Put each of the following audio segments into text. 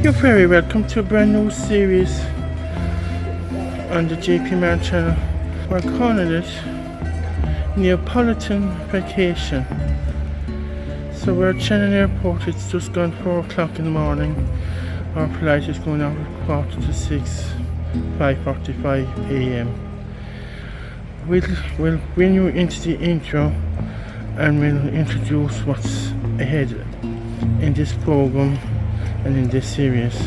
You're very welcome to a brand new series on the JP Man channel. We're calling it Neapolitan Vacation. So we're at Shannon Airport. It's just gone 4 o'clock in the morning. Our flight is going out at 5:45, 5:45 a.m. We'll bring you into the intro and we'll introduce what's ahead in this program and in this series.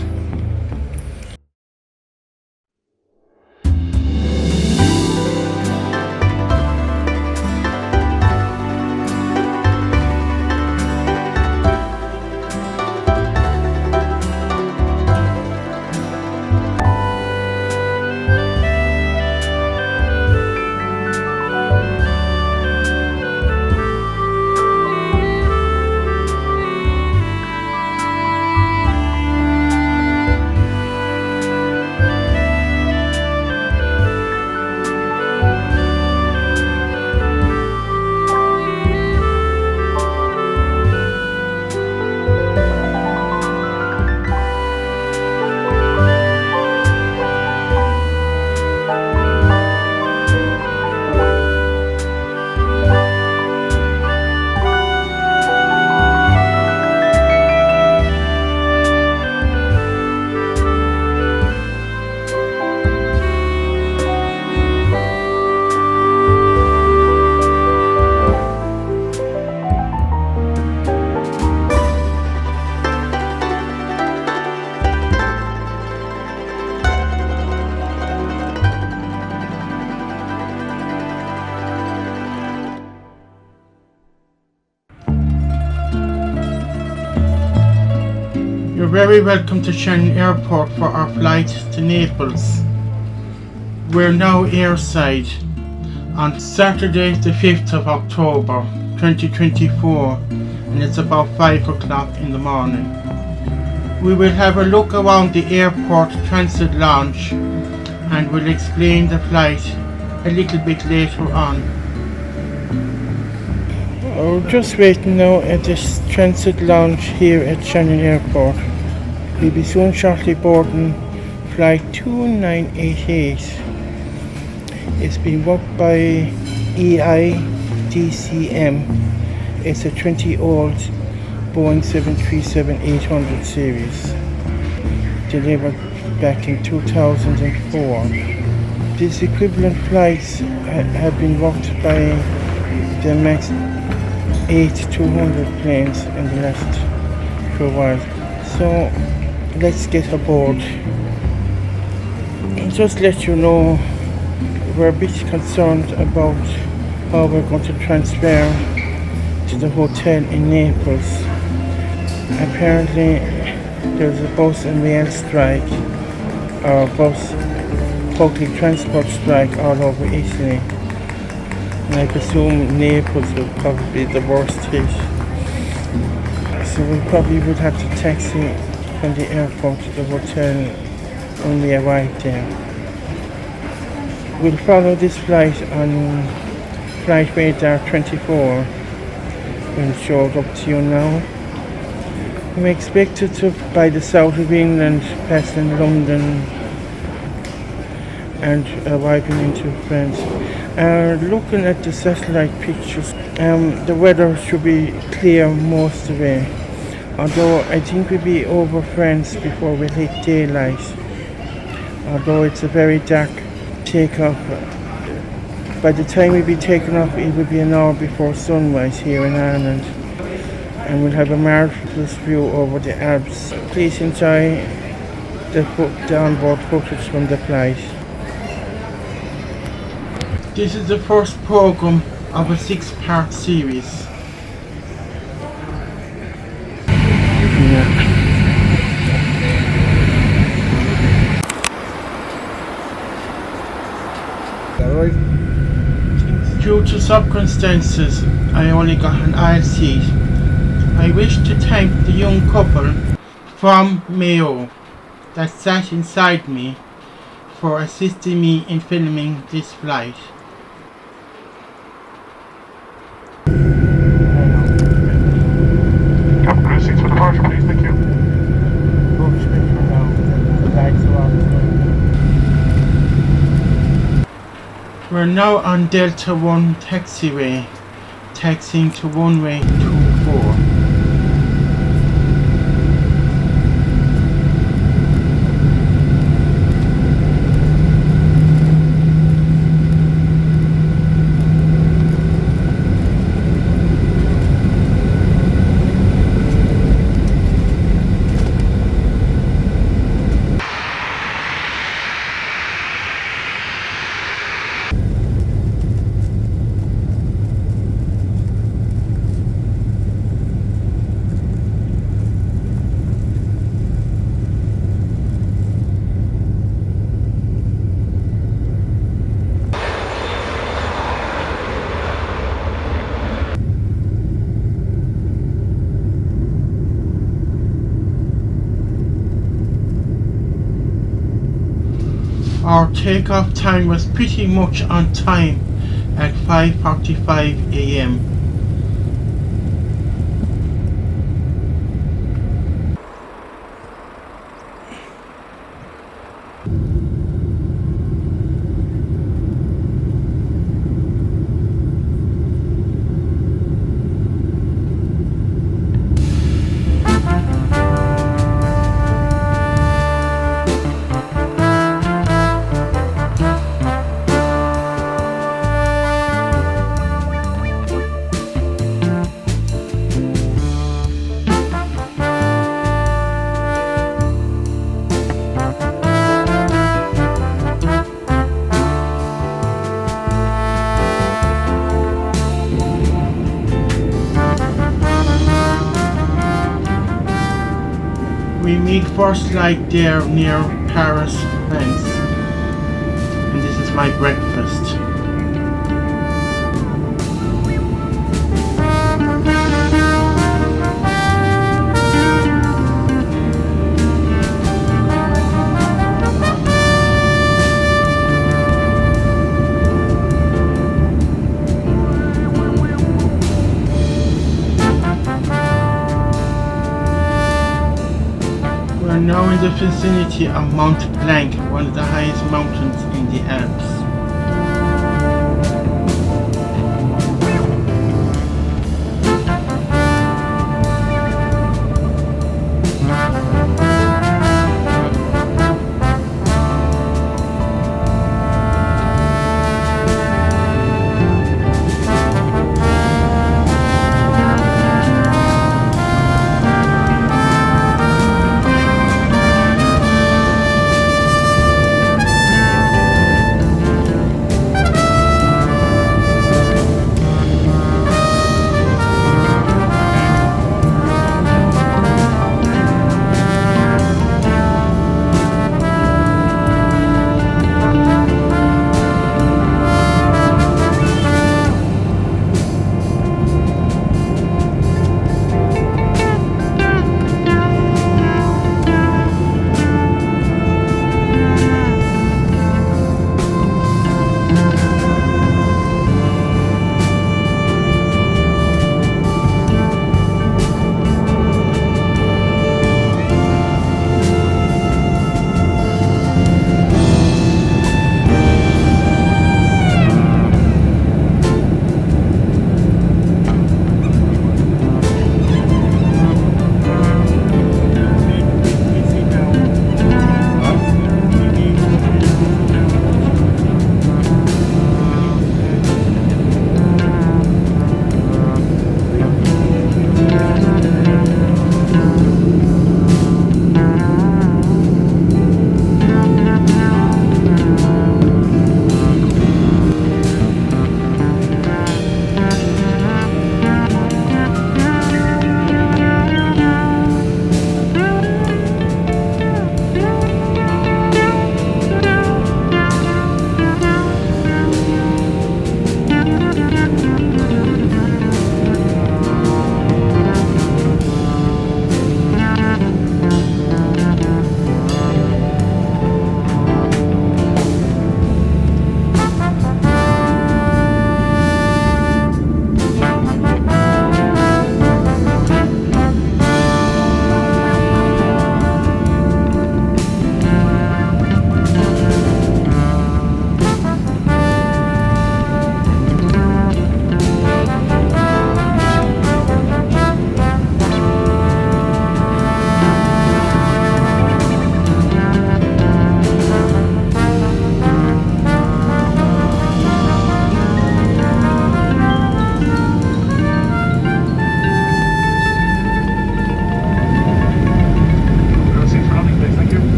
You're very welcome to Shannon Airport for our flight to Naples. We're now airside on Saturday the 5th of October 2024 and it's about 5 o'clock in the morning. We will have a look around the airport transit lounge and we'll explain the flight a little bit later on. We're just waiting now at this transit lounge here at Shannon Airport. We'll be soon shortly boarding flight 2988. It's been booked by EIDCM. It's a 20-old Boeing 737-800 series, delivered back in 2004. These equivalent flights have been booked by the MAX 8-200 planes in the last for a while. So let's get aboard. Just let you know, we're a bit concerned about how we're going to transfer to the hotel in Naples. Apparently there's a bus and rail strike, or bus public transport strike all over Italy. And I presume Naples will probably be the worst hit. So we probably would have to taxi from the airport to the hotel when we arrive there. We'll follow this flight on flight radar 24. We'll show it up to you now. We expected to by the south of England, passing London and arriving into France. Looking at the satellite pictures, the weather should be clear most of the way. Although I think we'll be over France before we hit daylight. Although it's a very dark takeoff. By the time we'll be taking off, it will be an hour before sunrise here in Ireland. And we'll have a marvelous view over the Alps. Please enjoy the onboard footage from the flight. This is the first program of a 6-part series. Due to circumstances, I only got an aisle seat. I wish to thank the young couple from Mayo that sat inside me for assisting me in filming this flight. Captain, seats for departure, please. Thank you. We're now on Delta 1 taxiway, taxiing to runway 24. Our takeoff time was pretty much on time at 5:45 a.m. We meet first light there near Paris, France, and this is my breakfast. We are now in the vicinity of Mont Blanc, one of the highest mountains in the Alps.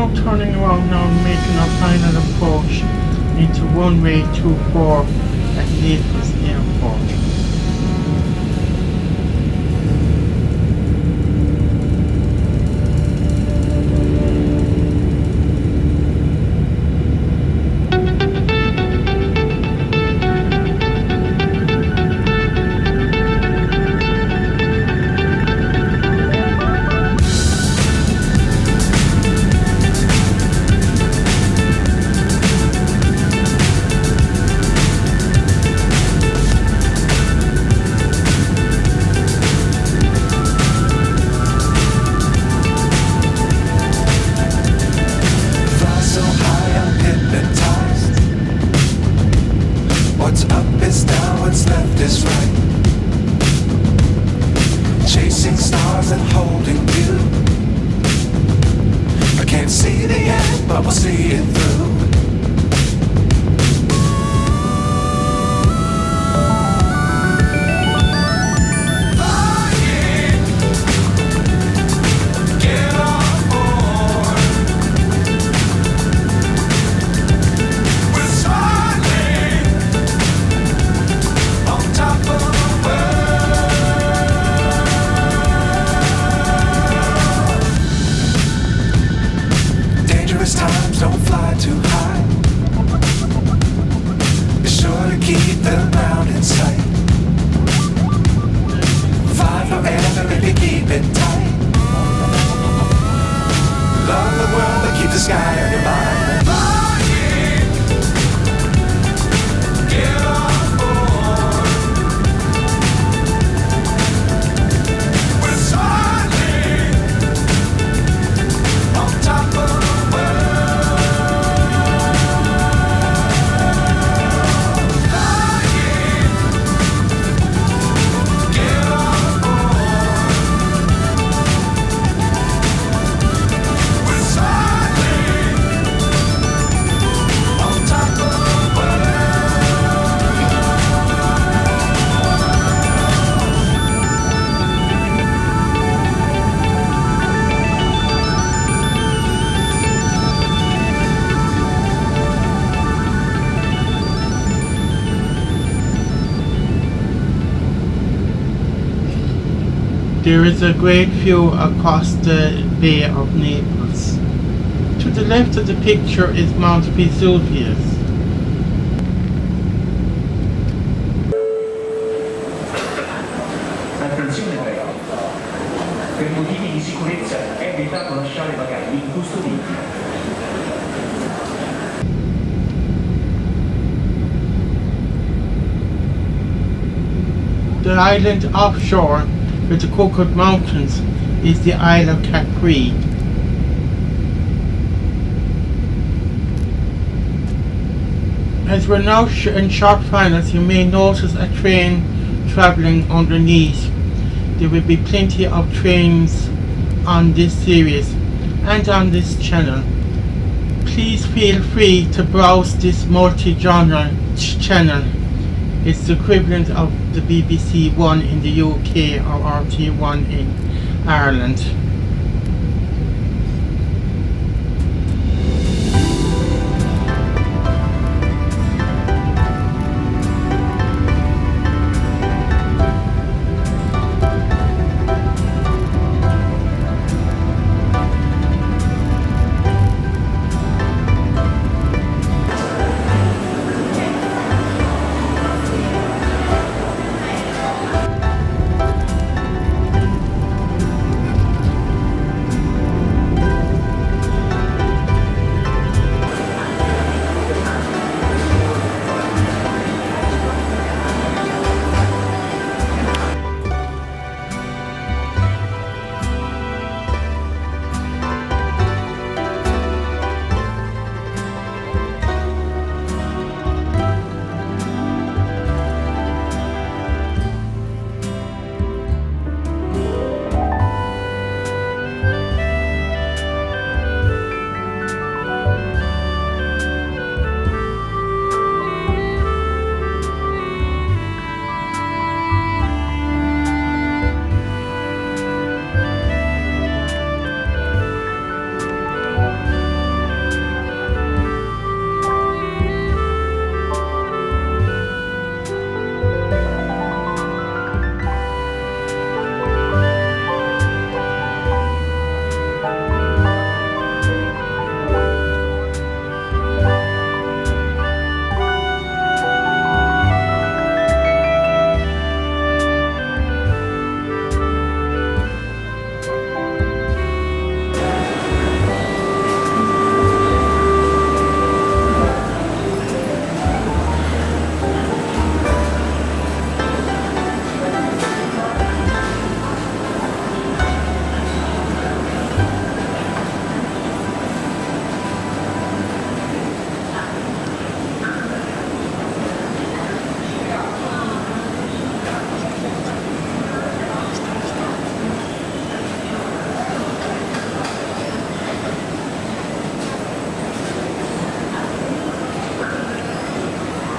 now turning around now and making our final approach into runway 24 at Naples Airport. There is a great view across the Bay of Naples. To the left of the picture is Mount Vesuvius. Attenzione però, per motivi di sicurezza è vietato lasciare bagagli incustoditi. The island offshore with the Coconut Mountains is the Isle of Capri. As we're now in short finals, you may notice a train travelling underneath. There will be plenty of trains on this series and on this channel. Please feel free to browse this multi-genre channel. It's the equivalent of the BBC One in the UK or RT1 in Ireland.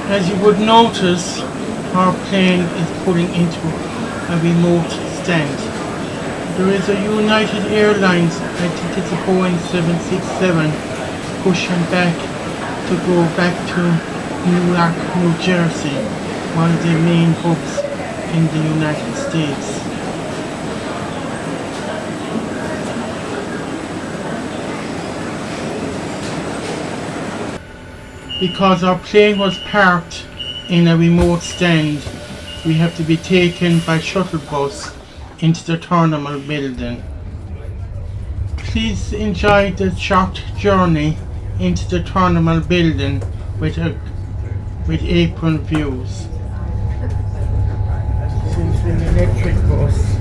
As you would notice, our plane is pulling into a remote stand. There is a United Airlines, I think it's a Boeing 767, pushing back to go back to Newark, New Jersey, one of the main hubs in the United States. Because our plane was parked in a remote stand, we have to be taken by shuttle bus into the terminal building. Please enjoy the short journey into the terminal building with apron views. This is an electric bus.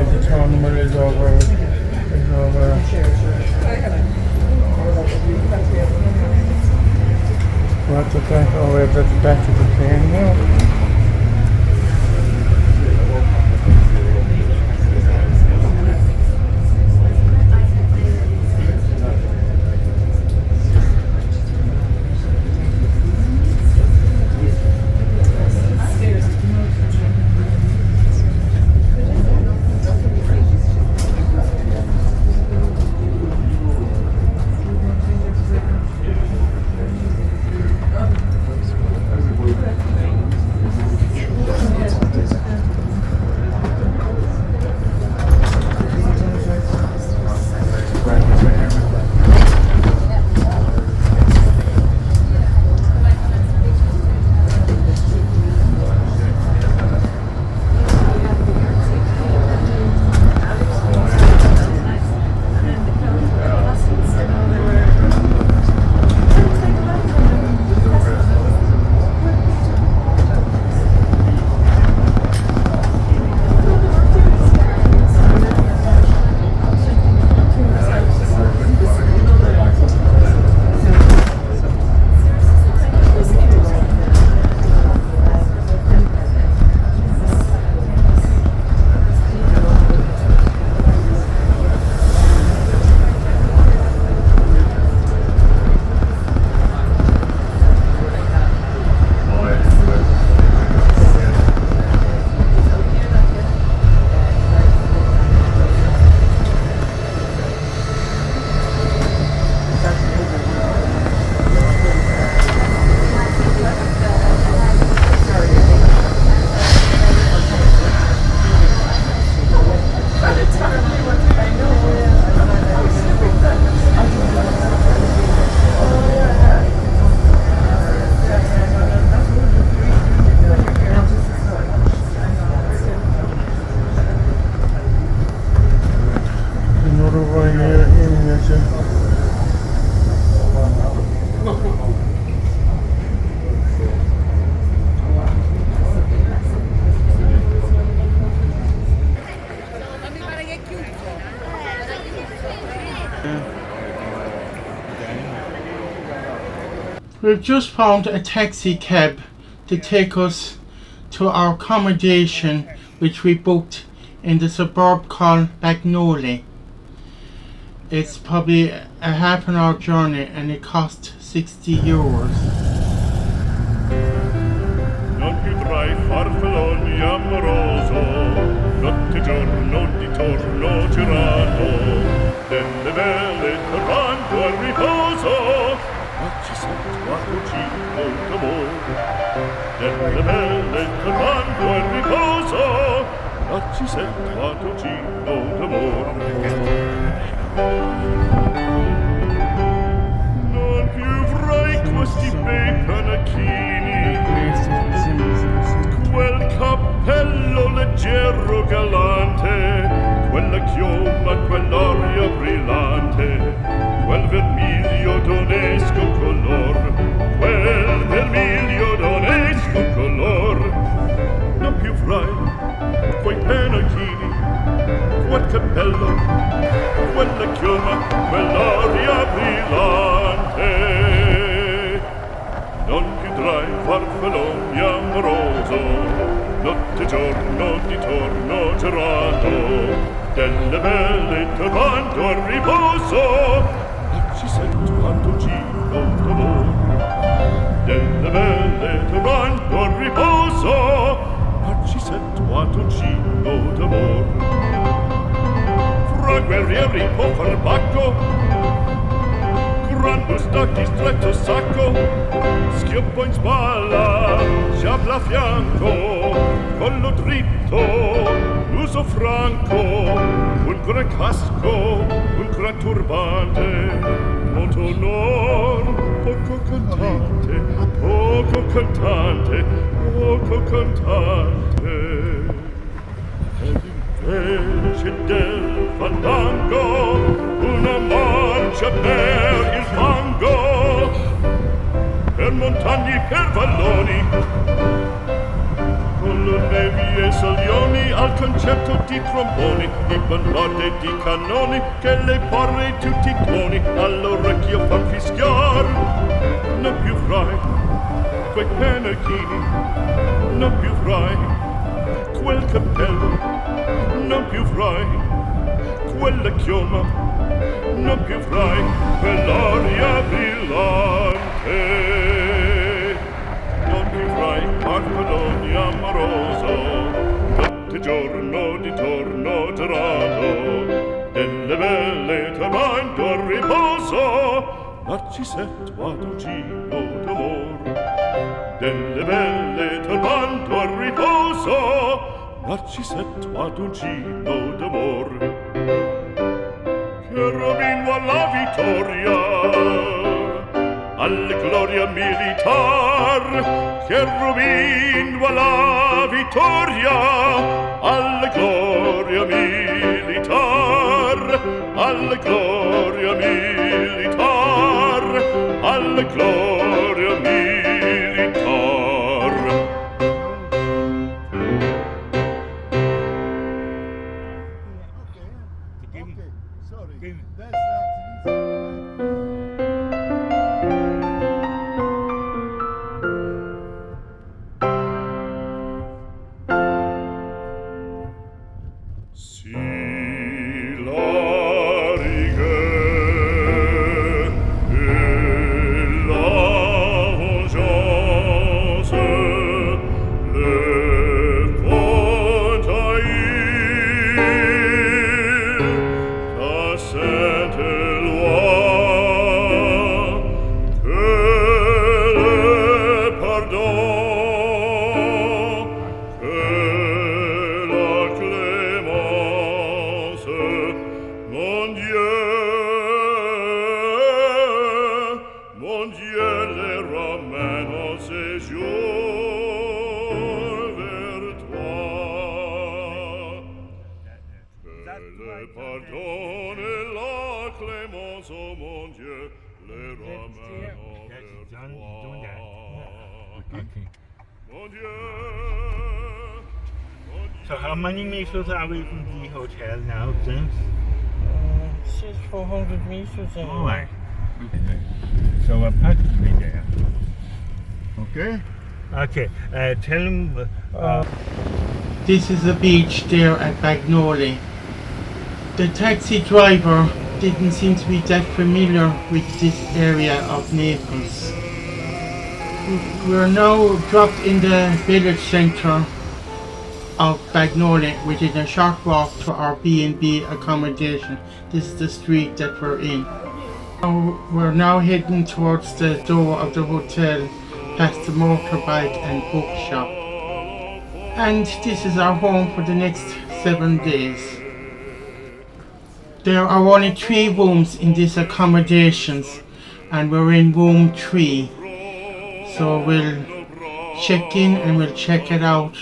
The terminal is over. What the fuck? Oh, we're back to the plane now. We've just found a taxi cab to take us to our accommodation, which we booked in the suburb called Bagnoli. It's probably a half an hour journey and it cost €60. Non più tra i farfalloni amoroso, notte e giorno di torno girato, delle belle tornando al riposo, ma ci sento a cucino d'amore. Delle belle tornando al riposo, ma ci sento a cucino d'amore. Non più fra questi bei panacchini, quel cappello leggero galante, quella chioma, quell'aria brillante, quel vermiglio d'onesco color, quel vermiglio d'onesco color. Non più fra quei panacchini, riposo, ma ci sento quanto giro d'amor. Delle belle tornando al riposo, ma ci sento quanto giro d'amor. Fra guerrieri può far bacco, gran stacchi stretto sacco, schioppo in spalla, sciabla a fianco, collo dritto, uso franco, un gran casco, un gran turbante, molto onor, poco cantante, poco cantante, poco cantante. Ed invece del fandango una marcia per il fango, per montagne, per valloni, con le nevi e salioni, al concerto di tromboni, di bombarde e di cannoni, che le porre tutti i tuoni all'orecchio fan fischiar. Non più frai quei pennacchini, non più frai quel cappello, non più frai quella chioma, non più frai quell'aria brillante, non più frai farfalloni amoroso, notte giorno di torno gerato, delle belle tornando al riposo, Narcisetto ad un giro d'amor, delle belle tornando al riposo, Narcisetto ad un giro d'amor. Cherubino alla vittoria, alla gloria militar. Cherubino alla vittoria, alla gloria militar, alla gloria militar, alla gloria militar. So how many meters are we from the hotel now, James? It says 400 meters anyway. All right. Okay. So we're practically there. Okay? Okay. Tell them... This is the beach there at Bagnoli. The taxi driver didn't seem to be that familiar with this area of Naples. We're now dropped in the village centre of Bagnoli within a short walk to our B&B accommodation. This is the street that we're in. We're now heading towards the door of the hotel past the motorbike and bookshop. And this is our home for the next 7 days. There are only 3 rooms in this accommodations and we're in room 3. So we'll check in and we'll check it out.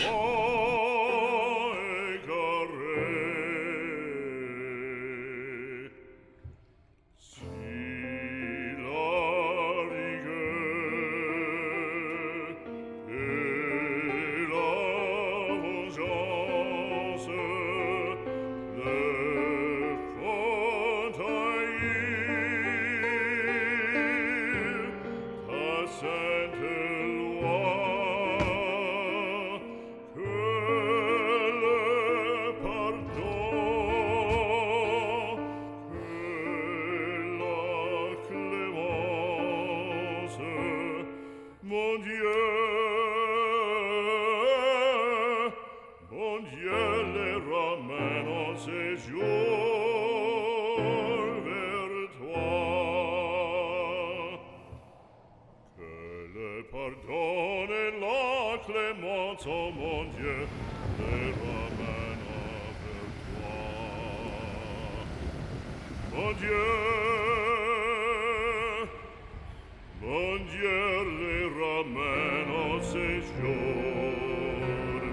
Mon Dieu, les ramène en séjour vers toi. Que le pardon et la clémence, oh mon Dieu, les ramène vers toi. Mon Dieu, les ramène en séjour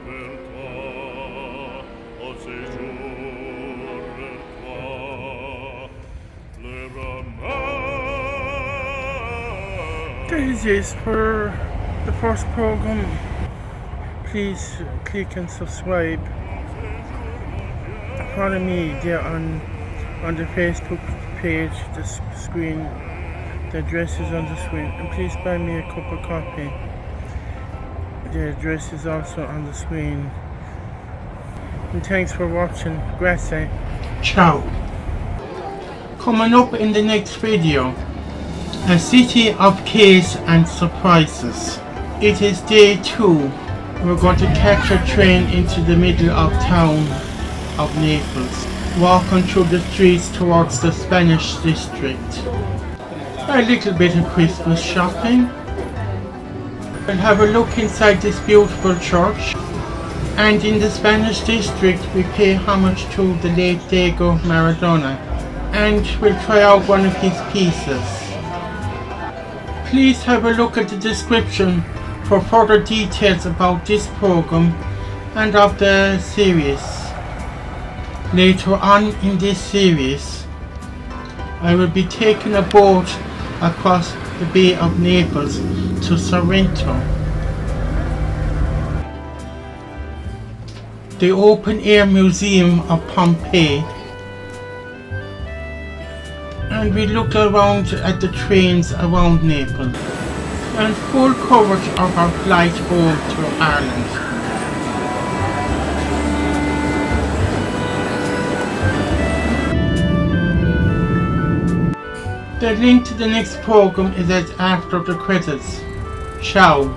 vers toi, en séjour vers toi, les ramène. That is it for the first program. Please click and subscribe. Follow me there on the Facebook page, the screen. The address is on the screen. And please buy me a cup of coffee. The address is also on the screen. And thanks for watching. Grazie. Ciao. Coming up in the next video, a city of case and surprises. It is day 2. We're going to catch a train into the middle of town of Naples, walking through the streets towards the Spanish district. A little bit of Christmas shopping. We'll have a look inside this beautiful church. And in the Spanish district we pay homage to the late Diego Maradona. And we'll try out one of his pieces. Please have a look at the description for further details about this program and of the series. Later on in this series, I will be taking a boat across the Bay of Naples to Sorrento. The open air museum of Pompeii. And we looked around at the trains around Naples. And full coverage of our flight home to Ireland. The link to the next program is after the credits. Ciao.